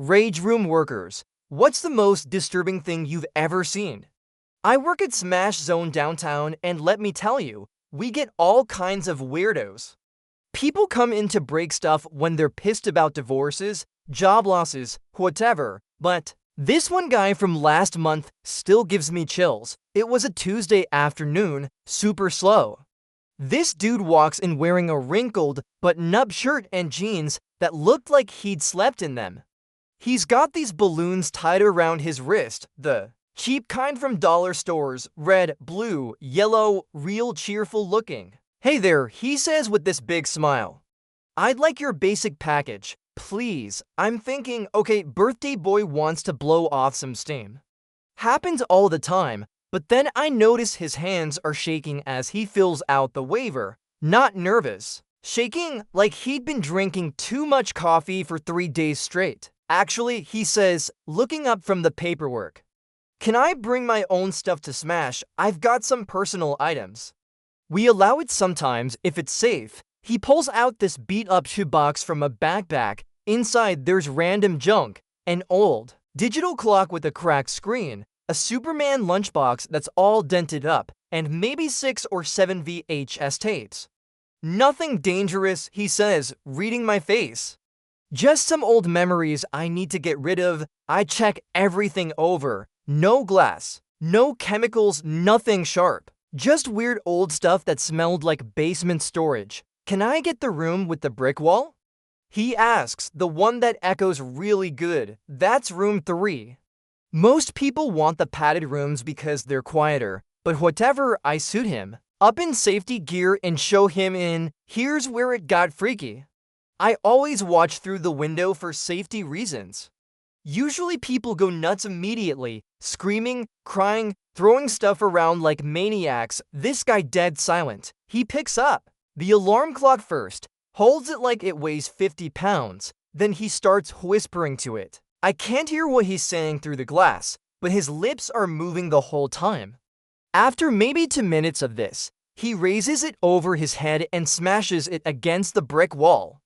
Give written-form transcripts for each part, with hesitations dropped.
Rage room workers. What's the most disturbing thing you've ever seen? I work at Smash Zone downtown, and let me tell you, we get all kinds of weirdos. People come in to break stuff when they're pissed about divorces, job losses, whatever, but this one guy from last month still gives me chills. It was a Tuesday afternoon, super slow. This dude walks in wearing a wrinkled button-up shirt and jeans that looked like he'd slept in them. He's got these balloons tied around his wrist, the cheap kind from dollar stores, red, blue, yellow, real cheerful looking. Hey there, he says with this big smile. I'd like your basic package, please. I'm thinking, okay, birthday boy wants to blow off some steam. Happens all the time, but then I notice his hands are shaking as he fills out the waiver. Not nervous. Shaking like he'd been drinking too much coffee for 3 days straight. Actually, he says, looking up from the paperwork. Can I bring my own stuff to Smash? I've got some personal items. We allow it sometimes if it's safe. He pulls out this beat-up shoebox from a backpack. Inside there's random junk, an old digital clock with a cracked screen, a Superman lunchbox that's all dented up, and maybe 6 or 7 VHS tapes. Nothing dangerous, he says, reading my face. Just some old memories I need to get rid of. I check everything over. No glass, no chemicals, nothing sharp. Just weird old stuff that smelled like basement storage. Can I get the room with the brick wall? He asks, the one that echoes really good. That's room 3. Most people want the padded rooms because they're quieter, but whatever, I suit him. Up in safety gear and show him in. Here's where it got freaky. I always watch through the window for safety reasons. Usually people go nuts immediately, screaming, crying, throwing stuff around like maniacs. This guy dead silent. He picks up the alarm clock first, holds it like it weighs 50 pounds, then he starts whispering to it. I can't hear what he's saying through the glass, but his lips are moving the whole time. After maybe 2 minutes of this, he raises it over his head and smashes it against the brick wall.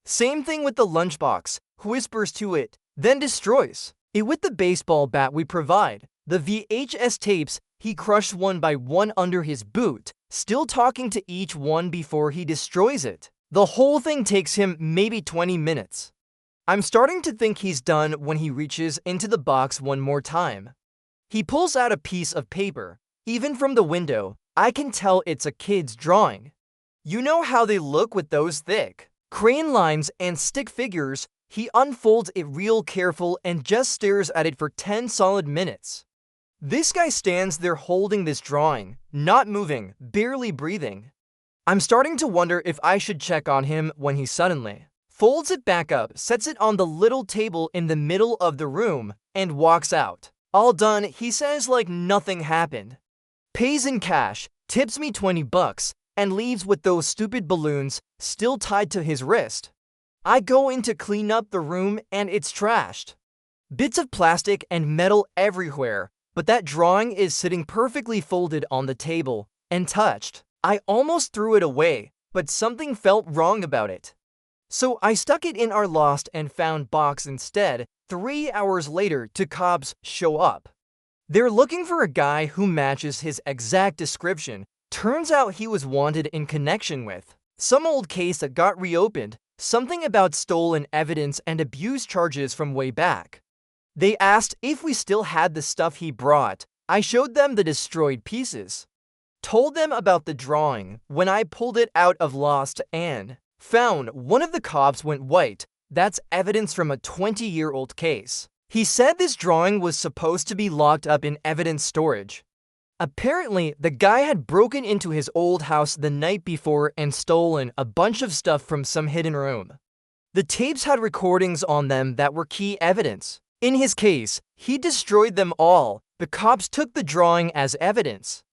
Same thing with the lunchbox, whispers to it, then destroys it with the baseball bat we provide. The VHS tapes, he crushed one by one under his boot, still talking to each one before he destroys it. The whole thing takes him maybe 20 minutes. I'm starting to think he's done when he reaches into the box one more time. He pulls out a piece of paper. Even from the window, I can tell it's a kid's drawing. You know how they look with those thick crayon lines and stick figures. He unfolds it real careful and just stares at it for 10 solid minutes. This guy stands there holding this drawing, not moving, barely breathing. I'm starting to wonder if I should check on him when he suddenly folds it back up, sets it on the little table in the middle of the room, and walks out. All done, he says like nothing happened. Pays in cash, tips me 20 bucks, and leaves with those stupid balloons still tied to his wrist. I go in to clean up the room and it's trashed. Bits of plastic and metal everywhere, but that drawing is sitting perfectly folded on the table and touched. I almost threw it away, but something felt wrong about it. So I stuck it in our lost and found box instead. 3 hours later, two cops show up. They're looking for a guy who matches his exact description. Turns out he was wanted in connection with some old case that got reopened, something about stolen evidence and abuse charges from way back. They asked if we still had the stuff he brought. I showed them the destroyed pieces. Told them about the drawing. When I pulled it out of Lost and found, one of the cops went white. That's evidence from a 20-year-old case. He said this drawing was supposed to be locked up in evidence storage. Apparently, the guy had broken into his old house the night before and stolen a bunch of stuff from some hidden room. The tapes had recordings on them that were key evidence. In his case, he destroyed them all. The cops took the drawing as evidence.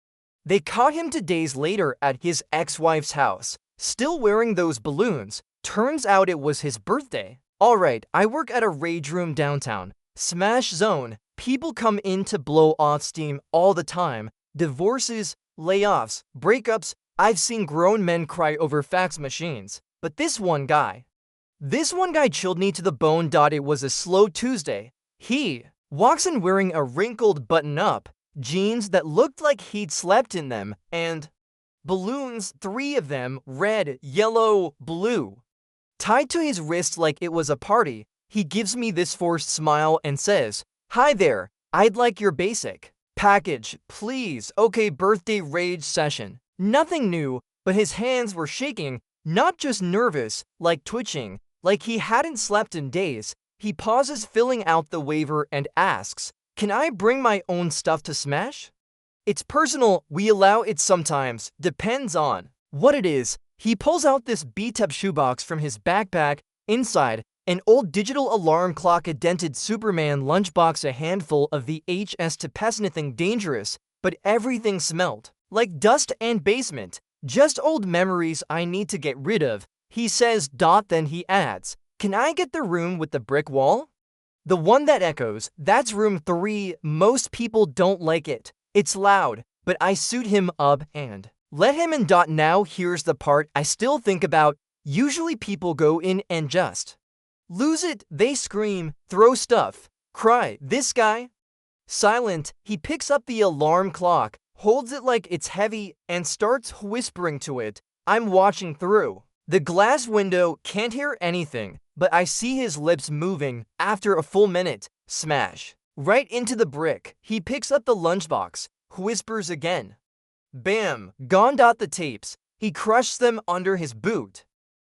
They caught him 2 days later at his ex-wife's house, still wearing those balloons. Turns out it was his birthday. Alright, I work at a rage room downtown. Smash Zone. People come in to blow off steam all the time. Divorces, layoffs, breakups. I've seen grown men cry over fax machines. But this one guy, This one guy chilled me to the bone. It was a slow Tuesday. He walks in wearing a wrinkled button-up, jeans that looked like he'd slept in them, and balloons, 3 of them, red, yellow, blue, tied to his wrist like it was a party. He gives me this forced smile and says, "Hi there, I'd like your basic package, please." Okay, birthday rage session. Nothing new, but his hands were shaking, not just nervous, like twitching, like he hadn't slept in days. He pauses, filling out the waiver, and asks, "Can I bring my own stuff to Smash?" It's personal, we allow it sometimes, depends on what it is. He pulls out this beat-up shoebox from his backpack. Inside, an old digital alarm clock, a dented Superman lunchbox, a handful of VHS tapes. Nothing dangerous, but everything smelled like dust and basement. Just old memories I need to get rid of, he says. Then he adds, "Can I get the room with the brick wall? The one that echoes, that's room 3. Most people don't like it. It's loud, but I suit him up and let him in. Now here's the part I still think about. Usually people go in and just lose it. They scream, throw stuff, cry. This guy? Silent. He picks up the alarm clock, holds it like it's heavy, and starts whispering to it. I'm watching through the glass window, can't hear anything, but I see his lips moving. After a full minute, smash right into the brick. He picks up the lunchbox, whispers again. Bam, gone. The tapes. He crushes them under his boot.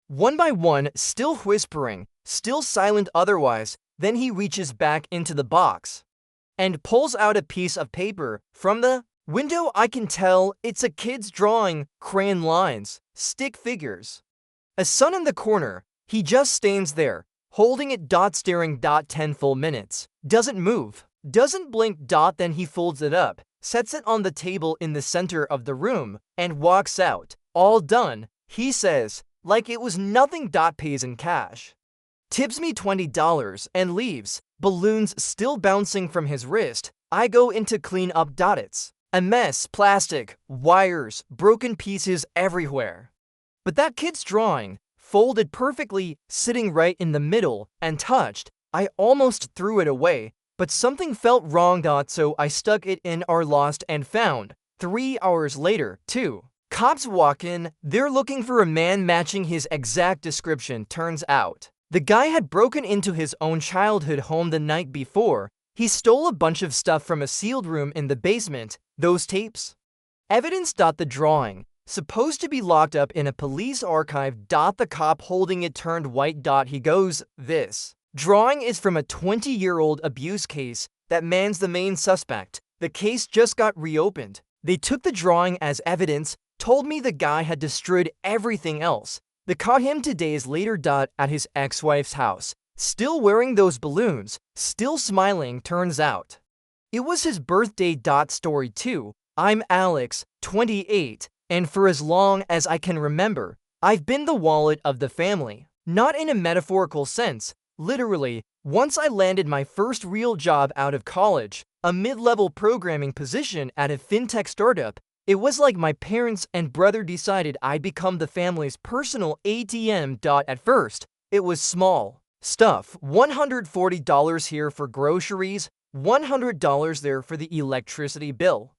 One by one, still whispering, still silent otherwise. Then he reaches back into the box and pulls out a piece of paper from the window. I can tell it's a kid's drawing, crayon lines, stick figures. A sun in the corner. He just stands there, holding it. Staring. 10 full minutes. Doesn't move, doesn't blink. Then he folds it up, sets it on the table in the center of the room, and walks out. All done, he says, like it was nothing. Pays in cash, tips me $20, and leaves. Balloons still bouncing from his wrist. I go in to clean up. It's a mess, plastic, wires, broken pieces everywhere. But that kid's drawing, folded perfectly, sitting right in the middle, and touched. I almost threw it away, but something felt wrong. So I stuck it in our lost and found. 3 hours later, 2 cops walk in. They're looking for a man matching his exact description. Turns out the guy had broken into his own childhood home the night before. He stole a bunch of stuff from a sealed room in the basement. Those tapes? Evidence. The drawing, supposed to be locked up in a police archive. The cop holding it turned white. He goes, "This drawing is from a 20-year-old abuse case. That man's the main suspect. The case just got reopened. They took the drawing as evidence, told me the guy had destroyed everything else. They caught him 2 days later. At his ex-wife's house, still wearing those balloons, still smiling. Turns out it was his birthday. Story 2. I'm Alex, 28, and for as long as I can remember, I've been the wallet of the family. Not in a metaphorical sense, literally. Once I landed my first real job out of college, a mid-level programming position at a fintech startup. It was like my parents and brother decided I'd become the family's personal ATM. At first, it was small stuff, $140 here for groceries, $100 there for the electricity bill.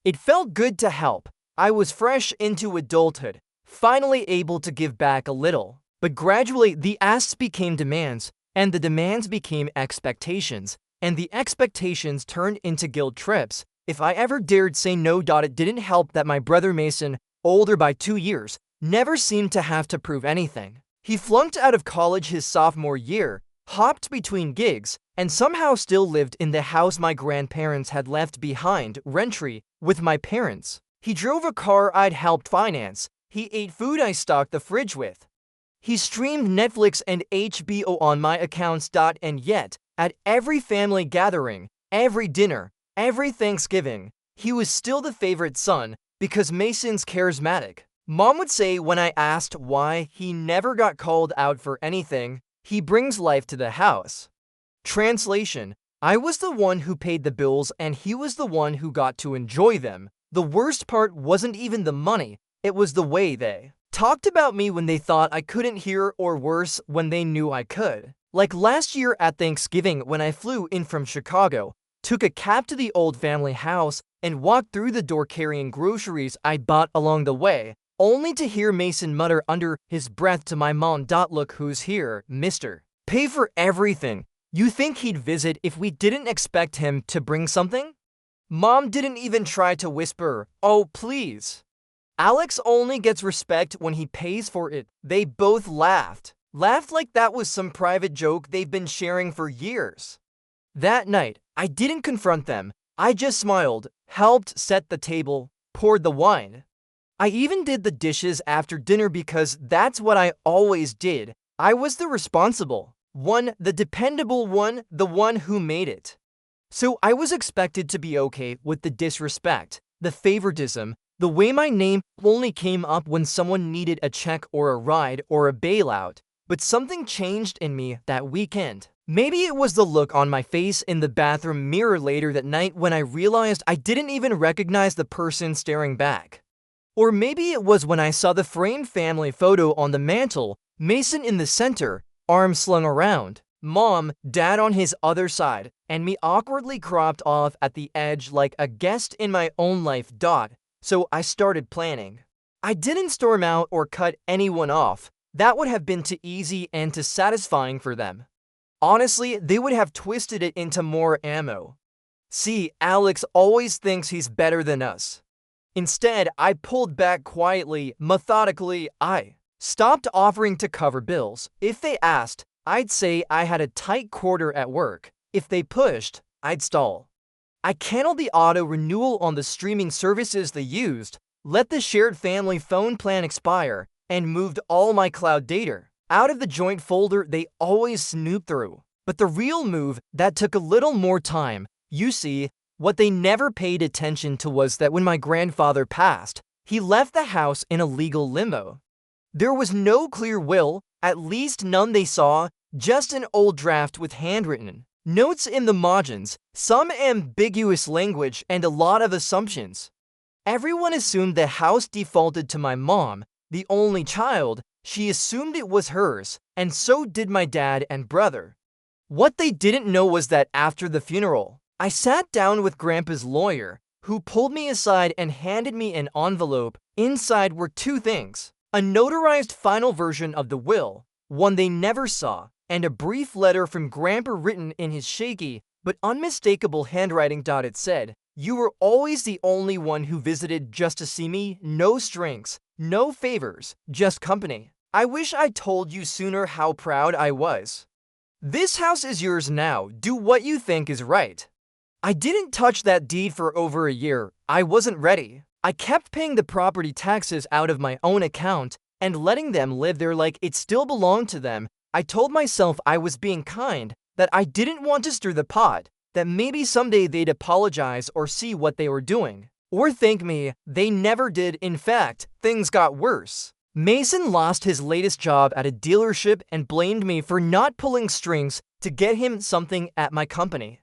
It felt good to help. I was fresh into adulthood, finally able to give back a little. But gradually, the asks became demands, and the demands became expectations, and the expectations turned into guilt trips. If I ever dared say no. It didn't help that my brother Mason, older by 2 years, never seemed to have to prove anything. He flunked out of college his sophomore year, hopped between gigs, and somehow still lived in the house my grandparents had left behind, rent-free, with my parents. He drove a car I'd helped finance. He ate food I stocked the fridge with. He streamed Netflix and HBO on my accounts. And yet, at every family gathering, every dinner, every Thanksgiving, he was still the favorite son because Mason's charismatic. Mom would say when I asked why he never got called out for anything, he brings life to the house. Translation: I was the one who paid the bills and he was the one who got to enjoy them. The worst part wasn't even the money, it was the way they Talked about me when they thought I couldn't hear, or worse, when they knew I could. Like last year at Thanksgiving when I flew in from Chicago, took a cab to the old family house, and walked through the door carrying groceries I bought along the way, only to hear Mason mutter under his breath to my mom, "Look who's here, mister. Pay for everything. You think he'd visit if we didn't expect him to bring something?" Mom didn't even try to whisper, "Oh, please." Alex only gets respect when he pays for it. They both laughed. Laughed like that was some private joke they've been sharing for years. That night, I didn't confront them. I just smiled, helped set the table, poured the wine. I even did the dishes after dinner because that's what I always did. I was the responsible one, the dependable one, the one who made it. So I was expected to be okay with the disrespect, the favoritism, the way my name only came up when someone needed a check or a ride or a bailout. But something changed in me that weekend. Maybe it was the look on my face in the bathroom mirror later that night when I realized I didn't even recognize the person staring back. Or maybe it was when I saw the framed family photo on the mantle, Mason in the center, arms slung around, Mom, Dad on his other side, and me awkwardly cropped off at the edge like a guest in my own life. So I started planning. I didn't storm out or cut anyone off. That would have been too easy and too satisfying for them. Honestly, they would have twisted it into more ammo. See, Alex always thinks he's better than us. Instead, I pulled back quietly, methodically. I stopped offering to cover bills. If they asked, I'd say I had a tight quarter at work. If they pushed, I'd stall. I canceled the auto renewal on the streaming services they used, let the shared family phone plan expire, and moved all my cloud data out of the joint folder they always snoop through. But the real move that took a little more time, you see, what they never paid attention to was that when my grandfather passed, he left the house in a legal limbo. There was no clear will, at least none they saw, just an old draft with handwritten notes in the margins, some ambiguous language, and a lot of assumptions. Everyone assumed the house defaulted to my mom, the only child. She assumed it was hers, and so did my dad and brother. What they didn't know was that after the funeral, I sat down with Grandpa's lawyer, who pulled me aside and handed me an envelope. Inside were two things: a notarized final version of the will, one they never saw, and a brief letter from Grandpa written in his shaky but unmistakable handwriting. It said, "You were always the only one who visited just to see me, no strings, no favors, just company. I wish I told you sooner how proud I was. This house is yours now, do what you think is right." I didn't touch that deed for over a year. I wasn't ready. I kept paying the property taxes out of my own account and letting them live there like it still belonged to them. I told myself I was being kind, that I didn't want to stir the pot, that maybe someday they'd apologize or see what they were doing, or thank me. They never did. In fact, things got worse. Mason lost his latest job at a dealership and blamed me for not pulling strings to get him something at my company.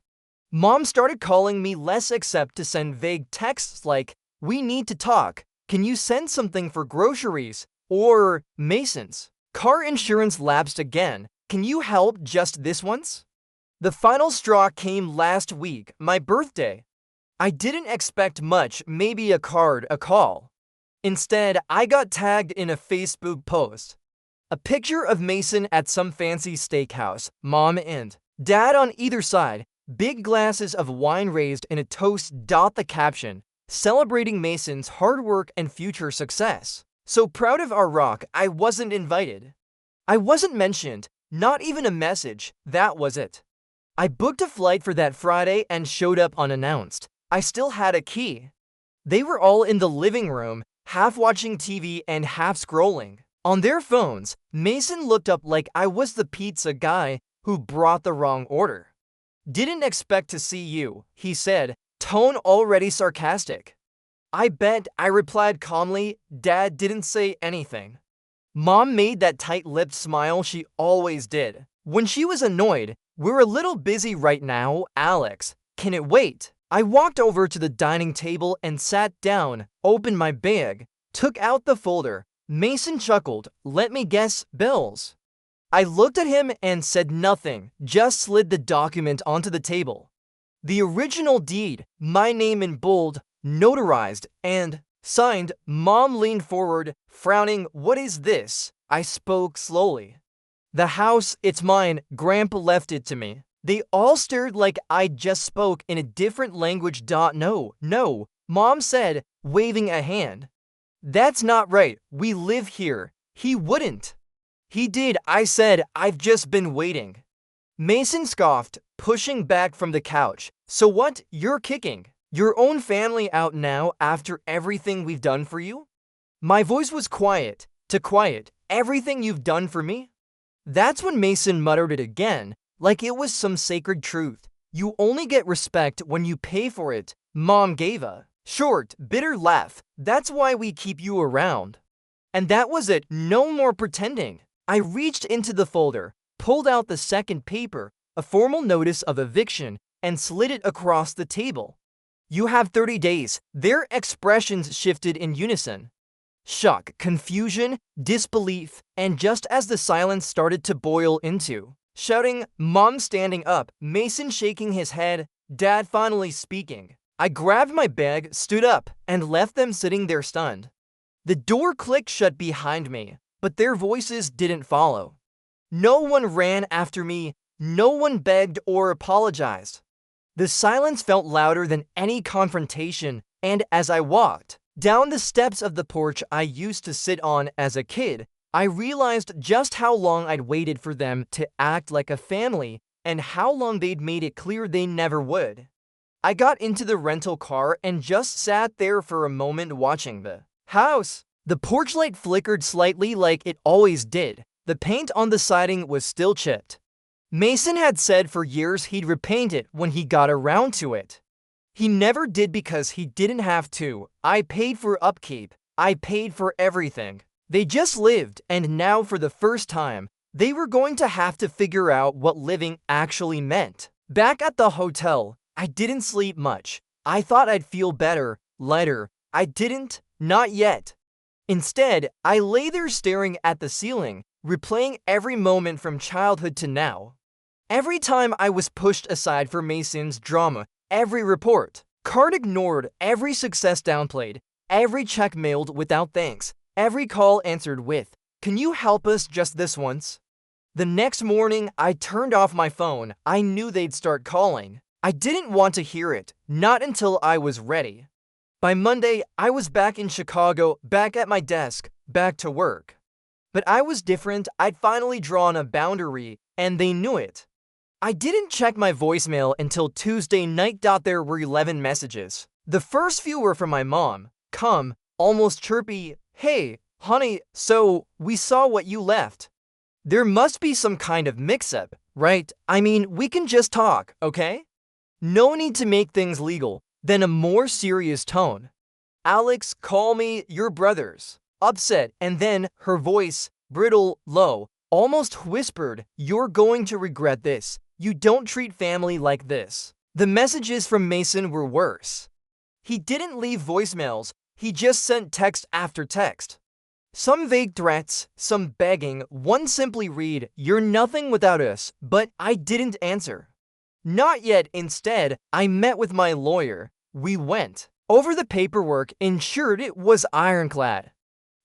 Mom started calling me less, except to send vague texts like, "We need to talk. Can you send something for groceries?" Or, "Mason's car insurance lapsed again. Can you help just this once?" The final straw came last week, my birthday. I didn't expect much, maybe a card, a call. Instead, I got tagged in a Facebook post. A picture of Mason at some fancy steakhouse, Mom and Dad on either side, big glasses of wine raised in a toast. The caption, "Celebrating Mason's hard work and future success. So proud of our rock." I wasn't invited. I wasn't mentioned, not even a message. That was it. I booked a flight for that Friday and showed up unannounced. I still had a key. They were all in the living room, half watching TV and half scrolling on their phones. Mason looked up like I was the pizza guy who brought the wrong order. "Didn't expect to see you," he said, tone already sarcastic. "I bet," I replied calmly. Dad didn't say anything. Mom made that tight-lipped smile she always did when she was annoyed. "We're a little busy right now, Alex. Can it wait?" I walked over to the dining table and sat down, opened my bag, took out the folder, Mason chuckled. Let me guess, bills. I looked at him and said nothing, just slid the document onto the table. The original deed, my name in bold, notarized, and signed. Mom leaned forward, frowning. What is this? I spoke slowly. The house, it's mine. Grandpa left it to me. They all stared like I just spoke in a different language. No, Mom said, waving a hand. That's not right. We live here. He wouldn't. He did, I said. I've just been waiting. Mason scoffed, pushing back from the couch. So what? You're kicking your own family out now after everything we've done for you? My voice was quiet. To quiet. Everything you've done for me? That's when Mason muttered it again, like it was some sacred truth. You only get respect when you pay for it. Mom gave a short, bitter laugh. That's why we keep you around. And that was it. No more pretending. I reached into the folder, pulled out the second paper, a formal notice of eviction, and slid it across the table. You have 30 days. Their expressions shifted in unison. Shock, confusion, disbelief, and just as the silence started to boil into shouting, Mom standing up, Mason shaking his head, Dad finally speaking. I grabbed my bag, stood up, and left them sitting there stunned. The door clicked shut behind me, but their voices didn't follow. No one ran after me, no one begged or apologized. The silence felt louder than any confrontation, and as I walked down the steps of the porch I used to sit on as a kid, I realized just how long I'd waited for them to act like a family and how long they'd made it clear they never would. I got into the rental car and just sat there for a moment watching the house. The porch light flickered slightly like it always did. The paint on the siding was still chipped. Mason had said for years he'd repaint it when he got around to it. He never did because he didn't have to. I paid for upkeep. I paid for everything. They just lived, and now for the first time, they were going to have to figure out what living actually meant. Back at the hotel, I didn't sleep much. I thought I'd feel better, lighter. I didn't, not yet. Instead, I lay there staring at the ceiling, replaying every moment from childhood to now. Every time I was pushed aside for Mason's drama, every report card ignored, every success downplayed, every check mailed without thanks, every call answered with, "Can you help us just this once?" The next morning, I turned off my phone. I knew they'd start calling. I didn't want to hear it, not until I was ready. By Monday, I was back in Chicago, back at my desk, back to work. But I was different. I'd finally drawn a boundary, and they knew it. I didn't check my voicemail until Tuesday night. There were 11 messages. The first few were from my mom. Calm, almost chirpy. Hey, honey, so we saw what you left. There must be some kind of mix-up, right? I mean, we can just talk, okay? No need to make things legal. Then a more serious tone. Alex, call me your brothers. Upset, and then her voice, brittle, low, almost whispered, you're going to regret this. You don't treat family like this. The messages from Mason were worse. He didn't leave voicemails. He just sent text after text. Some vague threats, some begging, one simply read, you're nothing without us, but I didn't answer. Not yet. Instead, I met with my lawyer. We went over the paperwork, ensured it was ironclad.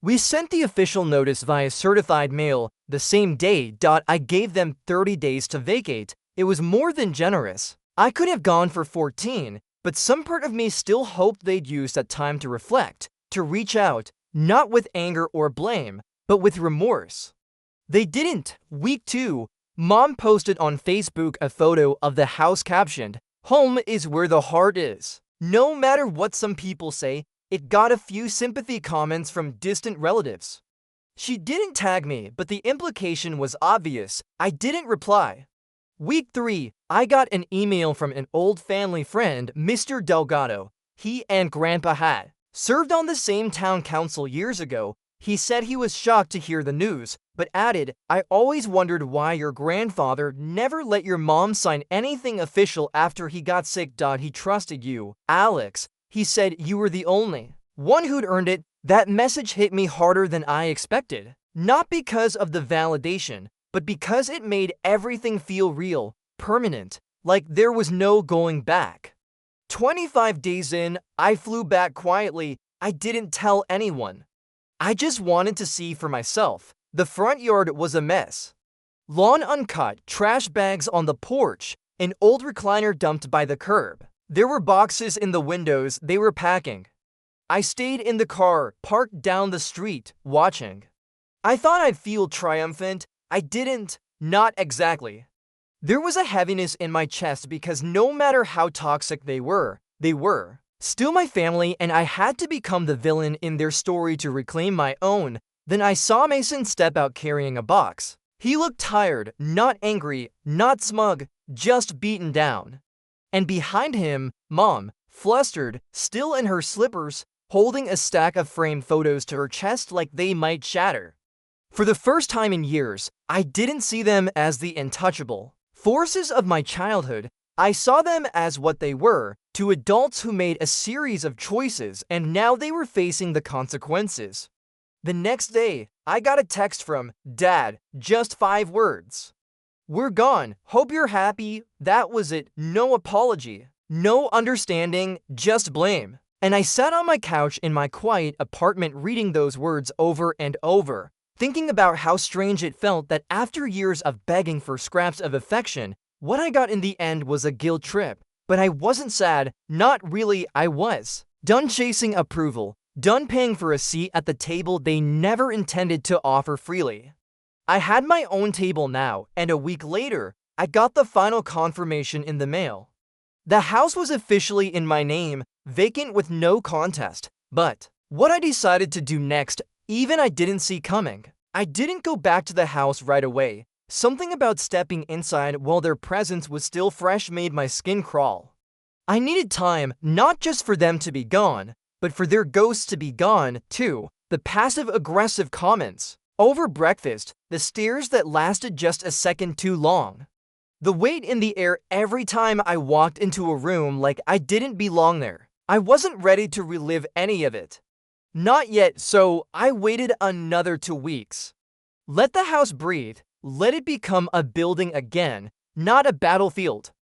We sent the official notice via certified mail the same day. I gave them 30 days to vacate. It was more than generous. I could have gone for 14, but some part of me still hoped they'd use that time to reflect, to reach out, not with anger or blame, but with remorse. They didn't. Week 2, Mom posted on Facebook a photo of the house captioned, "Home is where the heart is." No matter what some people say, it got a few sympathy comments from distant relatives. She didn't tag me, but the implication was obvious. I didn't reply. Week 3, I got an email from an old family friend, Mr. Delgado. He and Grandpa had served on the same town council years ago. He said he was shocked to hear the news, but added, I always wondered why your grandfather never let your mom sign anything official after he got sick. He trusted you, Alex. He said you were the only one who'd earned it. That message hit me harder than I expected, not because of the validation, but because it made everything feel real, permanent, like there was no going back. 25 days in, I flew back quietly. I didn't tell anyone. I just wanted to see for myself. The front yard was a mess. Lawn uncut, trash bags on the porch, an old recliner dumped by the curb. There were boxes in the windows they were packing. I stayed in the car, parked down the street, watching. I thought I'd feel triumphant. I didn't. Not exactly. There was a heaviness in my chest because no matter how toxic they were still my family, and I had to become the villain in their story to reclaim my own. Then I saw Mason step out carrying a box. He looked tired, not angry, not smug, just beaten down. And behind him, Mom, flustered, still in her slippers, holding a stack of framed photos to her chest like they might shatter. For the first time in years, I didn't see them as the untouchable forces of my childhood. I saw them as what they were, two adults who made a series of choices and now they were facing the consequences. The next day, I got a text from Dad, just 5 words. "We're gone. Hope you're happy." That was it. No apology. No understanding, just blame. And I sat on my couch in my quiet apartment reading those words over and over, thinking about how strange it felt that after years of begging for scraps of affection, what I got in the end was a guilt trip. But I wasn't sad. Not really. I was done chasing approval, done paying for a seat at the table they never intended to offer freely. I had my own table now, and a week later, I got the final confirmation in the mail. The house was officially in my name, vacant with no contest. But what I decided to do next, even I didn't see coming. I didn't go back to the house right away. Something about stepping inside while their presence was still fresh made my skin crawl. I needed time, not just for them to be gone, but for their ghosts to be gone, too. The passive-aggressive comments over breakfast, the stares that lasted just a second too long. The weight in the air every time I walked into a room like I didn't belong there. I wasn't ready to relive any of it. Not yet, so I waited another 2 weeks. Let the house breathe. Let it become a building again, not a battlefield.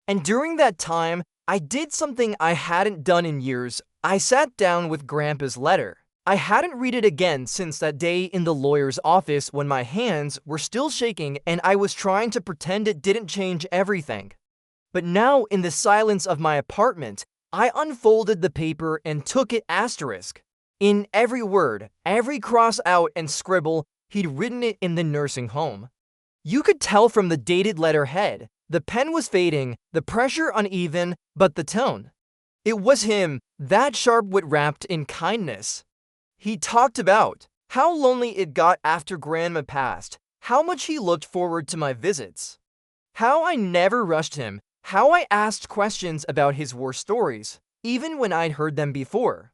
And during that time, I did something I hadn't done in years. I sat down with Grandpa's letter. I hadn't read it again since that day in the lawyer's office when my hands were still shaking and I was trying to pretend it didn't change everything. But now, in the silence of my apartment, I unfolded the paper and took it asterisk. In every word, every cross out and scribble, he'd written it in the nursing home. You could tell from the dated letterhead. The pen was fading, the pressure uneven, but the tone. It was him, that sharp wit wrapped in kindness. He talked about how lonely it got after Grandma passed, how much he looked forward to my visits, how I never rushed him, how I asked questions about his war stories, even when I'd heard them before.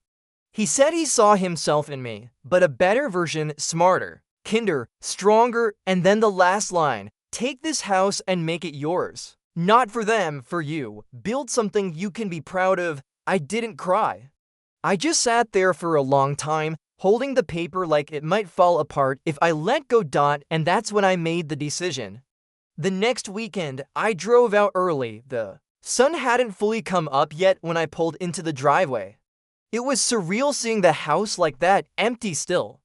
He said he saw himself in me, but a better version, smarter, kinder, stronger, and then the last line, take this house and make it yours. Not for them, for you. Build something you can be proud of. I didn't cry. I just sat there for a long time, holding the paper like it might fall apart if I let go. And that's when I made the decision. The next weekend, I drove out early. The sun hadn't fully come up yet when I pulled into the driveway. It was surreal seeing the house like that, empty still.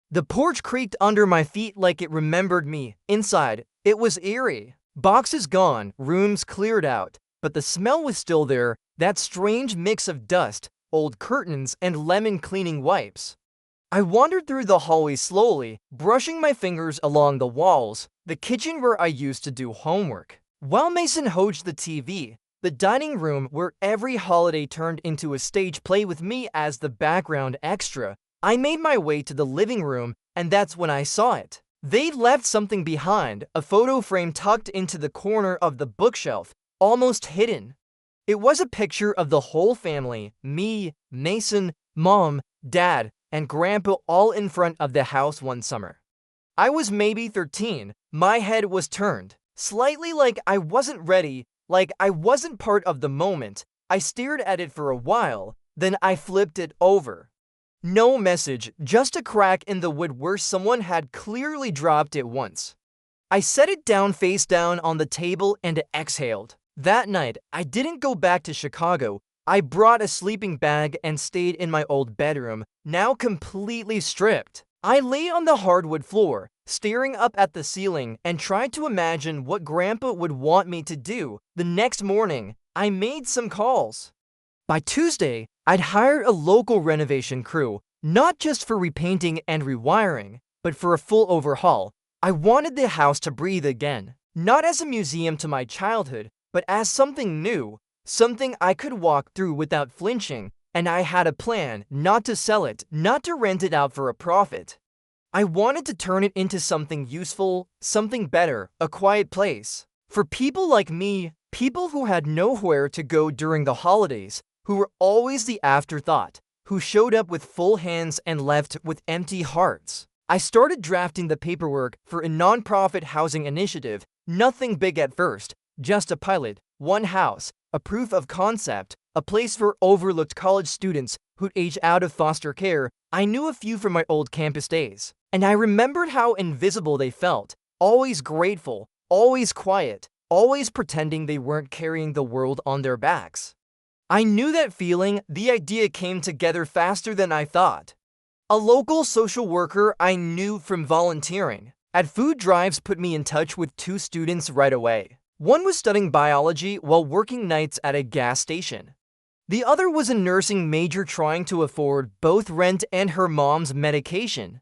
The porch creaked under my feet like it remembered me. Inside, it was eerie. Boxes gone, rooms cleared out, but the smell was still there, that strange mix of dust, old curtains, and lemon cleaning wipes. I wandered through the hallway slowly, brushing my fingers along the walls, the kitchen where I used to do homework, while Mason hosed the TV, the dining room where every holiday turned into a stage play with me as the background extra. I made my way to the living room, and that's when I saw it. They'd left something behind, a photo frame tucked into the corner of the bookshelf, almost hidden. It was a picture of the whole family, me, Mason, Mom, Dad, and Grandpa all in front of the house one summer. I was maybe 13. My head was turned, slightly like I wasn't ready, like I wasn't part of the moment. I stared at it for a while, then I flipped it over. No message, just a crack in the wood where someone had clearly dropped it once. I set it down face down on the table and exhaled. That night, I didn't go back to Chicago. I brought a sleeping bag and stayed in my old bedroom, now completely stripped. I lay on the hardwood floor, staring up at the ceiling, and tried to imagine what Grandpa would want me to do. The next morning, I made some calls. By Tuesday, I'd hired a local renovation crew, not just for repainting and rewiring, but for a full overhaul. I wanted the house to breathe again, not as a museum to my childhood, but as something new, something I could walk through without flinching, and I had a plan not to sell it, not to rent it out for a profit. I wanted to turn it into something useful, something better, a quiet place. For people like me, people who had nowhere to go during the holidays, who were always the afterthought, who showed up with full hands and left with empty hearts. I started drafting the paperwork for a nonprofit housing initiative, nothing big at first, just a pilot, one house, a proof of concept, a place for overlooked college students who'd age out of foster care. I knew a few from my old campus days, and I remembered how invisible they felt, always grateful, always quiet, always pretending they weren't carrying the world on their backs. I knew that feeling. The idea came together faster than I thought. A local social worker I knew from volunteering at food drives put me in touch with two students right away. One was studying biology while working nights at a gas station. The other was a nursing major trying to afford both rent and her mom's medication.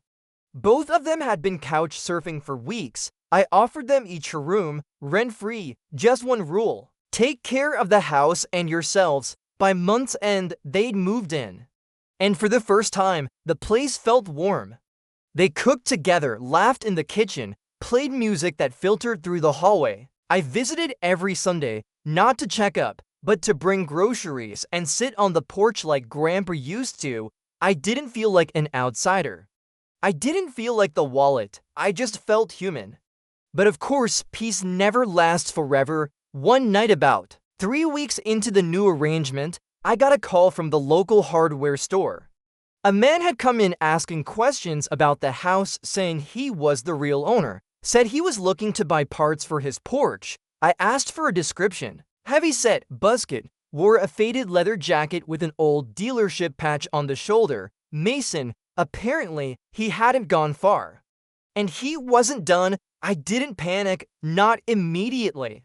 Both of them had been couch surfing for weeks. I offered them each a room, rent-free, just one rule: take care of the house and yourselves. By month's end, they'd moved in. And for the first time, the place felt warm. They cooked together, laughed in the kitchen, played music that filtered through the hallway. I visited every Sunday, not to check up, but to bring groceries and sit on the porch like Grandpa used to. I didn't feel like an outsider. I didn't feel like the wallet. I just felt human. But of course, peace never lasts forever. One night, about 3 weeks into the new arrangement, I got a call from the local hardware store. A man had come in asking questions about the house, saying he was the real owner, said he was looking to buy parts for his porch. I asked for a description. Heavy-set, buzzcut, wore a faded leather jacket with an old dealership patch on the shoulder. Mason, apparently, he hadn't gone far. And he wasn't done. I didn't panic, not immediately.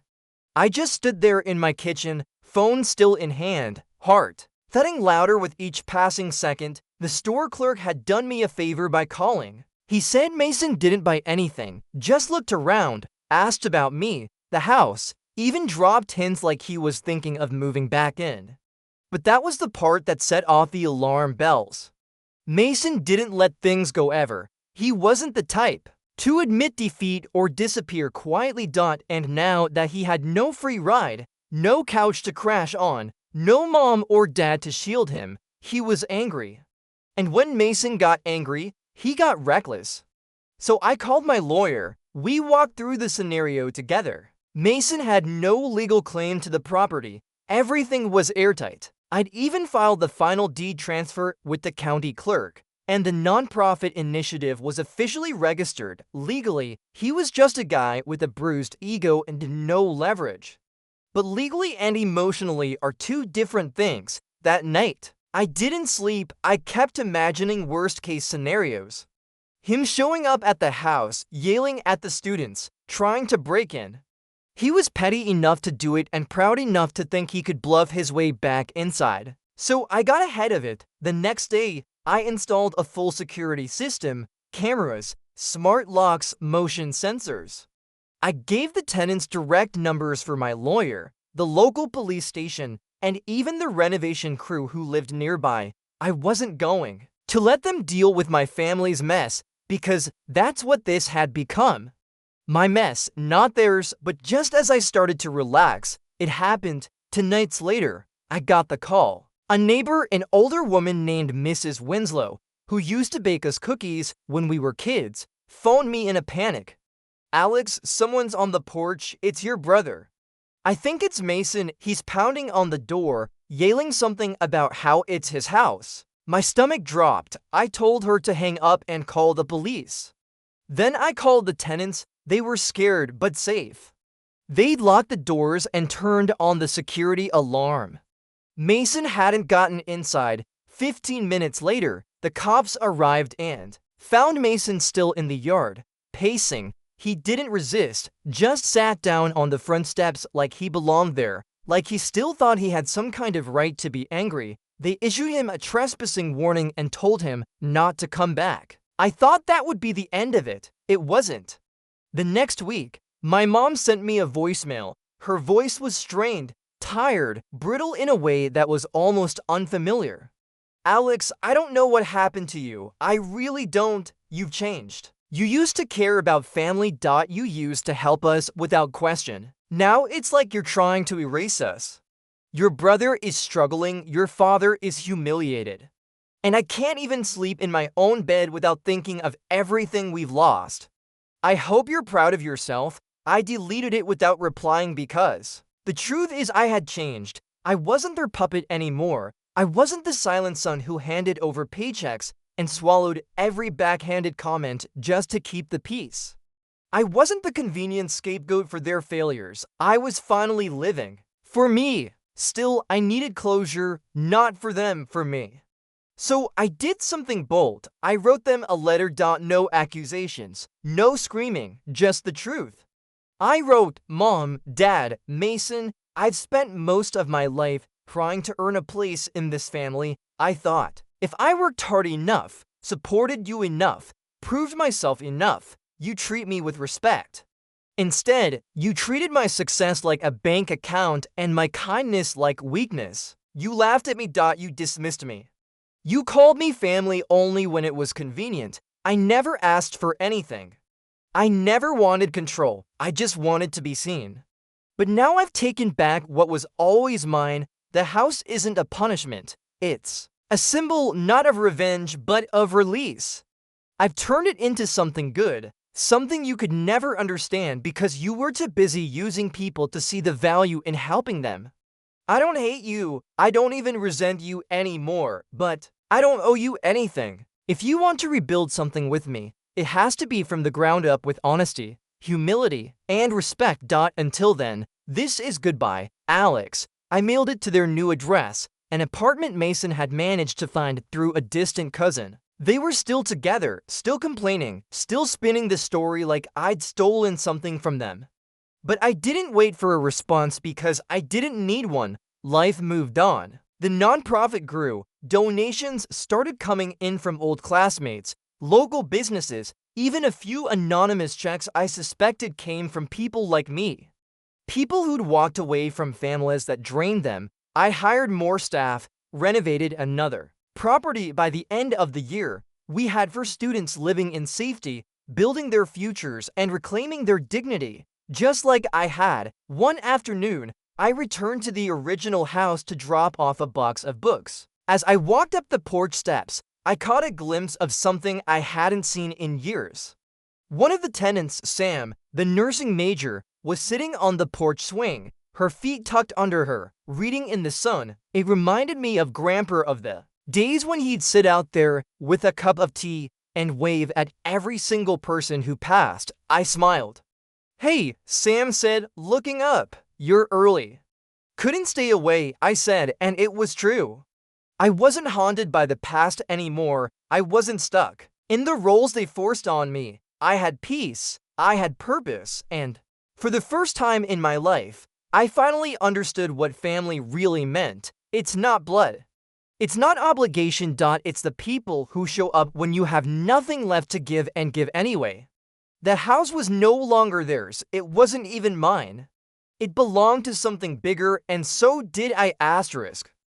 I just stood there in my kitchen, phone still in hand, heart thudding louder with each passing second. The store clerk had done me a favor by calling. He said Mason didn't buy anything, just looked around, asked about me, the house, even dropped hints like he was thinking of moving back in. But that was the part that set off the alarm bells. Mason didn't let things go ever. He wasn't the type to admit defeat or disappear quietly. And now that he had no free ride, no couch to crash on, no mom or dad to shield him, he was angry. And when Mason got angry, he got reckless. So I called my lawyer. We walked through the scenario together. Mason had no legal claim to the property. Everything was airtight. I'd even filed the final deed transfer with the county clerk, and the nonprofit initiative was officially registered. Legally, he was just a guy with a bruised ego and no leverage. But legally and emotionally are two different things. That night, I didn't sleep. I kept imagining worst-case scenarios. Him showing up at the house, yelling at the students, trying to break in. He was petty enough to do it and proud enough to think he could bluff his way back inside. So I got ahead of it. The next day, I installed a full security system, cameras, smart locks, motion sensors. I gave the tenants direct numbers for my lawyer, the local police station, and even the renovation crew who lived nearby. I wasn't going to let them deal with my family's mess, because that's what this had become. My mess, not theirs. But just as I started to relax, it happened. 2 nights later, I got the call. A neighbor, an older woman named Mrs. Winslow, who used to bake us cookies when we were kids, phoned me in a panic. "Alex, someone's on the porch. It's your brother. I think it's Mason. He's pounding on the door, yelling something about how it's his house." My stomach dropped. I told her to hang up and call the police. Then I called the tenants. They were scared but safe. They'd locked the doors and turned on the security alarm. Mason hadn't gotten inside. 15 minutes later, the cops arrived and found Mason still in the yard, pacing. He didn't resist, just sat down on the front steps like he belonged there, like he still thought he had some kind of right to be angry. They issued him a trespassing warning and told him not to come back. I thought that would be the end of it. It wasn't. The next week, my mom sent me a voicemail. Her voice was strained, tired, brittle in a way that was almost unfamiliar. Alex, I don't know what happened to you. I really don't. You've changed. You used to care about family. You used to help us without question. Now it's like you're trying to erase us. Your brother is struggling. Your father is humiliated. And I can't even sleep in my own bed without thinking of everything we've lost. I hope you're proud of yourself. I deleted it without replying because the truth is I had changed. I wasn't their puppet anymore. I wasn't the silent son who handed over paychecks and swallowed every backhanded comment just to keep the peace. I wasn't the convenient scapegoat for their failures. I was finally living. For me. Still, I needed closure, not for them, for me. So I did something bold. I wrote them a letter. No accusations, no screaming, just the truth. I wrote, Mom, Dad, Mason, I've spent most of my life trying to earn a place in this family. I thought, if I worked hard enough, supported you enough, proved myself enough, you treat me with respect. Instead, you treated my success like a bank account and my kindness like weakness. You laughed at me. You dismissed me. You called me family only when it was convenient. I never asked for anything. I never wanted control. I just wanted to be seen. But now I've taken back what was always mine. The house isn't a punishment. It's a symbol not of revenge, but of release. I've turned it into something good, something you could never understand because you were too busy using people to see the value in helping them. I don't hate you. I don't even resent you anymore, but I don't owe you anything. If you want to rebuild something with me, it has to be from the ground up with honesty, humility, and respect. Until then, this is goodbye, Alex. I mailed it to their new address, an apartment Mason had managed to find through a distant cousin. They were still together, still complaining, still spinning the story like I'd stolen something from them. But I didn't wait for a response because I didn't need one. Life moved on. The nonprofit grew. Donations started coming in from old classmates, local businesses, even a few anonymous checks I suspected came from people like me. People who'd walked away from families that drained them. I hired more staff, renovated another property. By the end of the year, we had 4 students living in safety, building their futures and reclaiming their dignity, just like I had. One afternoon, I returned to the original house to drop off a box of books. As I walked up the porch steps, I caught a glimpse of something I hadn't seen in years. One of the tenants, Sam, the nursing major, was sitting on the porch swing, her feet tucked under her, reading in the sun. It reminded me of Grandpa of the days when he'd sit out there with a cup of tea and wave at every single person who passed. I smiled. Hey, Sam said, looking up. You're early. Couldn't stay away, I said, and it was true. I wasn't haunted by the past anymore. I wasn't stuck in the roles they forced on me. I had peace, I had purpose, and for the first time in my life, I finally understood what family really meant. It's not blood. It's not obligation. It's the people who show up when you have nothing left to give and give anyway. The house was no longer theirs. It wasn't even mine. It belonged to something bigger, and so did I.